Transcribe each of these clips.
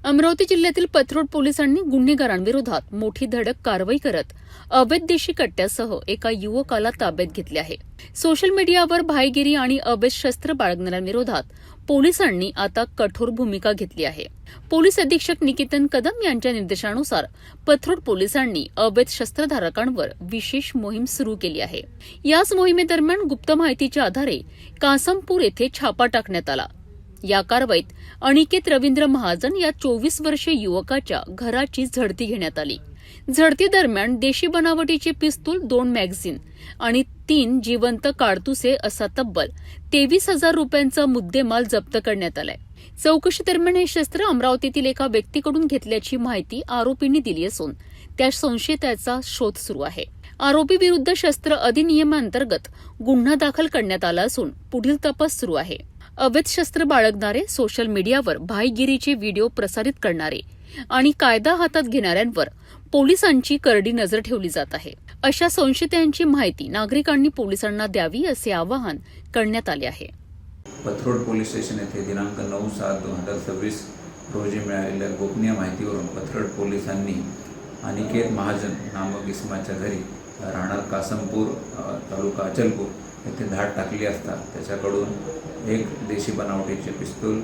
अमरावती जिल्ह्यातील पथरोड पोलिसांनी गुन्हेगारांविरोधात मोठी धडक कारवाई करत अवैध देशी कट्ट्यासह एका युवकाला ताब्यात घेतले आहे। सोशल मीडियावर भाईगिरी आणि अवैध शस्त्र बाळगणाऱ्यांविरोधात पोलिसांनी आता कठोर भूमिका घेतली आहे। पोलीस अधीक्षक निकेतन कदम यांच्या निर्देशानुसार पथरोड पोलिसांनी अवैध शस्त्रधारकांवर विशेष मोहीम सुरू केली आहे। याच मोहिमेदरम्यान गुप्त माहितीच्या आधारे कासमपूर येथे छापा टाकण्यात आला। या कारवाईत अनिकेत रवींद्र महाजन या 24 वर्षीय युवकाच्या घराची झडती घेण्यात आली। झडती दरम्यान देशी बनावटीचे पिस्तूल, 2 मॅगझीन आणि 3 जिवंत काडतुसे असा तब्बल 23,000 रुपयांचा मुद्देमाल जप्त करण्यात आलाय। चौकशी दरम्यान हे शस्त्र अमरावतीतील एका व्यक्तीकडून घेतल्याची माहिती आरोपींनी दिली असून त्या संशयिताचा शोध सुरू आहे। आरोपी विरुद्ध शस्त्र अधिनियमांतर्गत गुन्हा दाखल करण्यात आला असून पुढील तपास सुरू आहे। अवैध शस्त्र बाळगणारे, सोशल मीडियावर भाईगिरीचे व्हिडिओ प्रसारित करणारे आणि कायदा हातात घेणाऱ्यांवर पोलिसांची करडी नजर ठेवली जात आहे। अशा संशयितांची माहिती नागरिकांनी पोलिसांना द्यावी असे आवाहन करण्यात आले आहे। पथरोड पोलीस स्टेशन येथे दिनांक 9/7/2026 रोजी मिळालेल्या गोपनीय माहितीवरून पथरोड पोलिसांनी अनिकेत महाजन नामक इसमाच्या घरी राहणार कासमपूर तालुका अचलपूर येथे धाड टाकली असता त्याच्याकडून 1 देशी बनावटीचे पिस्तूल,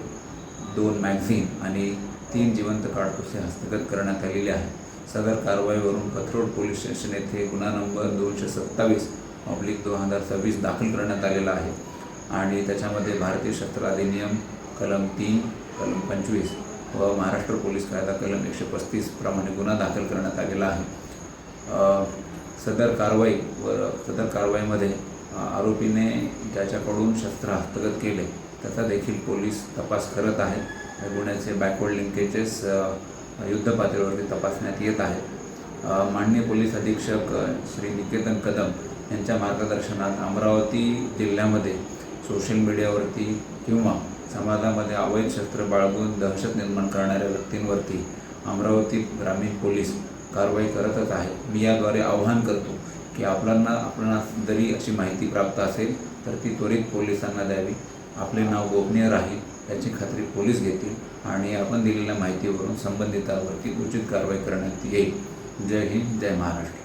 2 मॅगझीन आणि 3 जिवंत काडतुसे हस्तगत करण्यात आलेले आहे। सदर कारवाईवरून पथरोड पोलीस स्टेशन येथे गुन्हा नंबर 227/2026 दाखल करण्यात आलेला आहे आणि त्याच्यामध्ये भारतीय शस्त्र अधिनियम कलम 3, कलम 25 व महाराष्ट्र पोलीस कायदा कलम 135 प्रमाणे गुन्हा दाखल करण्यात आलेला आहे। सदर कारवाईमध्ये आरोपीने ज्याच्याकडून शस्त्र हस्तगत केले त्याचा देखील पोलीस तपास करत आहेत। या गुन्ह्याचे बॅकवर्ड लिंकेजेस युद्ध पातळीवरती तपासण्यात येत आहेत। माननीय पोलीस अधीक्षक श्री निकेतन कदम यांच्या मार्गदर्शनात अमरावती जिल्ह्यामध्ये सोशल मीडियावरती किंवा समाजामध्ये अवैध शस्त्र बाळगून दहशत निर्माण करणाऱ्या व्यक्तींवरती अमरावती ग्रामीण पोलीस कारवाई करतच आहे। मी याद्वारे आवाहन करतो की आपल्याला जरी अशी माहिती प्राप्त असेल तर ती त्वरित पोलिसांना द्यावी। आपले नाव गोपनीय राहील याची खात्री पोलीस घेतील आणि आपण दिलेल्या माहितीवरून संबंधितांवरती उचित कारवाई करण्यात येईल। जय हिंद, जय महाराष्ट्र।